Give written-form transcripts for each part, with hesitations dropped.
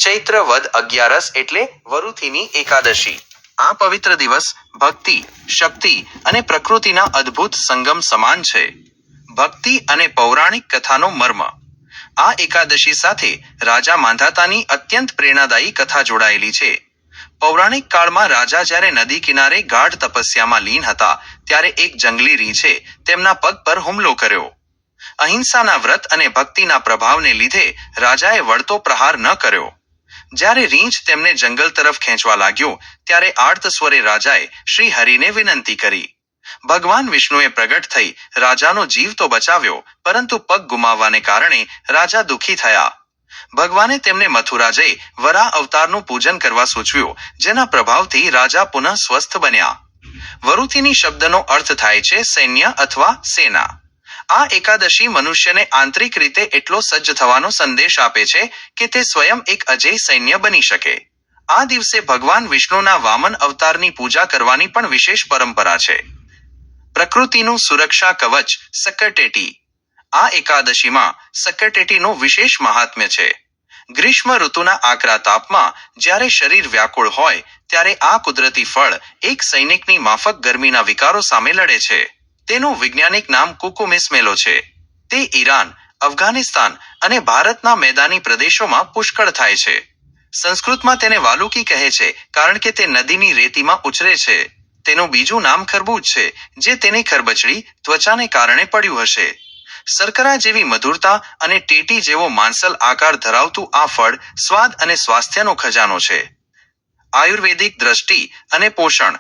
ચૈત્ર વદ 11 એટલે વરુથીની એકાદશી। આ પવિત્ર દિવસ ભક્તિ, શક્તિ અને પ્રકૃતિના અદ્ભુત સંગમ સમાન છે। ભક્તિ અને પૌરાણિક કથાનો મર્મ। આ એકાદશી સાથે રાજા માંધાતાની અત્યંત પ્રેરણાદાયી કથા જોડાયેલી છે। પૌરાણિક કાળમાં રાજા જ્યારે નદી કિનારે ગાઢ તપસ્યામાં લીન હતા ત્યારે એક જંગલી રીંછે તેમના પગ પર હુમલો કર્યો। અહિંસાના વ્રત અને ભક્તિના પ્રભાવને લીધે રાજાએ વળતો પ્રહાર ન કર્યો। જ્યારે રીંછ તેમને જંગલ તરફ ખેંચવા લાગ્યો ત્યારે આર્ત સ્વરે રાજાએ શ્રી હરિને વિનંતી કરી। ભગવાન વિષ્ણુએ પ્રગટ થઈ રાજાનો જીવ તો બચાવ્યો, પરંતુ પગ ગુમાવવાને કારણે રાજા દુઃખી થયા। ભગવાને તેમને મથુરા જઈ વરાહ અવતારનું પૂજન કરવા સૂચવ્યું, જેના પ્રભાવથી રાજા પુનઃ સ્વસ્થ બન્યા। વરુથીની શબ્દનો અર્થ થાય છે સૈન્ય અથવા સેના। આ એકાદશી મનુષ્યને આંતરિક રીતે એટલો સજ્જ થવાનો સંદેશ આપે છે કે તે સ્વયં એક અજેય સૈન્ય બની શકે। આ દિવસે ભગવાન વિષ્ણુના વામન અવતારની પૂજા કરવાની પણ વિશેષ પરંપરા છે। પ્રકૃતિનું સુરક્ષા કવચ સક્કરટેટી। આ એકાદશીમાં સક્કરટેટીનું વિશેષ મહાત્મ્ય છે। ગ્રીષ્મ ઋતુના આકરા તાપમાં જ્યારે શરીર વ્યાકુળ હોય ત્યારે આ કુદરતી ફળ એક સૈનિકની માફક ગરમીના વિકારો સામે લડે છે। તેનું વૈજ્ઞાનિક નામ કુકુમિસ-મેલો છે। તે ઈરાન, અફઘાનિસ્તાન અને ભારતના મેદાની પ્રદેશોમાં પુષ્કળ થાય છે। સંસ્કૃતમાં તેને વાલુકી કહે છે કારણ કે તે નદીની રેતીમાં ઉછરે છે। તેનું બીજું નામ ખરબૂજ છે, જે તેની ખરબચડી ત્વચાને કારણે પડ્યું હશે। શર્કરા જેવી મધુરતા અને ટેટી જેવો માંસલ આકાર ધરાવતું આ ફળ સ્વાદ અને સ્વાસ્થ્યનો ખજાનો છે। આયુર્વેદિક દ્રષ્ટિ અને પોષણ।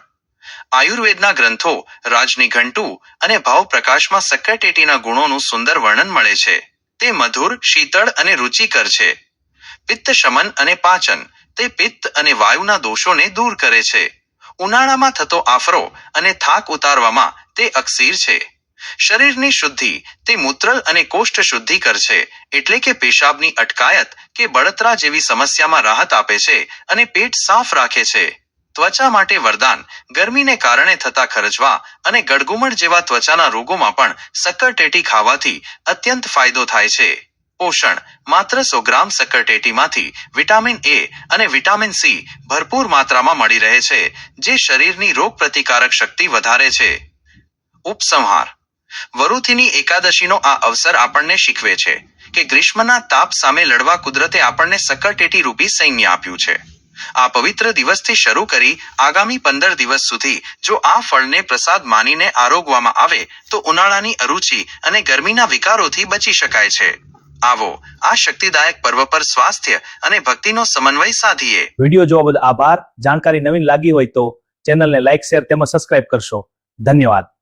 આયુર્વેદના ગ્રંથો રાજનીઘંટુ અને ભાવપ્રકાશમાં સક્કરટેટીના ગુણોનું સુંદર વર્ણન મળે છે। તે મધુર, શીતળ અને રુચિકર છે। પિત્ત શમન અને પાચન। તે પિત્ત અને વાયુના દોષોને દૂર કરે છે। ઉનાળામાં થતો આફરો અને થાક ઉતારવામાં તે અકસીર છે। શરીરની શુદ્ધિ। તે મૂત્રલ અને કોષ્ઠ શુદ્ધિકર છે, એટલે કે પેશાબની અટકાયત કે બળતરા જેવી સમસ્યામાં રાહત આપે છે અને પેટ સાફ રાખે છે। ત્વચા માટે વરદાન। ગરમીને કારણે થતા ખરજવા અને ગળગુમડ જેવા ત્વચાના રોગોમાં પણ સક્કરટેટી ખાવાથી અત્યંત ફાયદો થાય છે। પોષણ। માત્ર 100 ગ્રામ સક્કરટેટીમાંથી વિટામિન એ અને વિટામિન સી ભરપૂર માત્રામાં મળી રહે છે, જે શરીરની રોગપ્રતિકારક શક્તિ વધારે છે। ઉપસંહાર। વરુથીની એકાદશીનો આ અવસર આપણને શીખવે છે કે ગ્રીષ્મના તાપ સામે લડવા કુદરતે આપણને સક્કરટેટી રૂપી સૈન્ય આપ્યું છે। આ પવિત્ર દિવસથી શરૂ કરી આગામી 15 દિવસ સુધી જો આ ફળને પ્રસાદ માનીને આરોગવામાં આવે તો ઉનાળાની અરુચિ અને ગરમીના વિકારોથી બચી શકાય છે। આવો આ શક્તિદાયક પર્વ પર સ્વાસ્થ્ય અને ભક્તિનો સમન્વય સાધીએ। વિડીયો જોવા બદલ આભાર। જાણકારી નવીન લાગી હોય તો ચેનલને લાઇક, શેર તેમજ સબસ્ક્રાઇબ કરશો। ધન્યવાદ।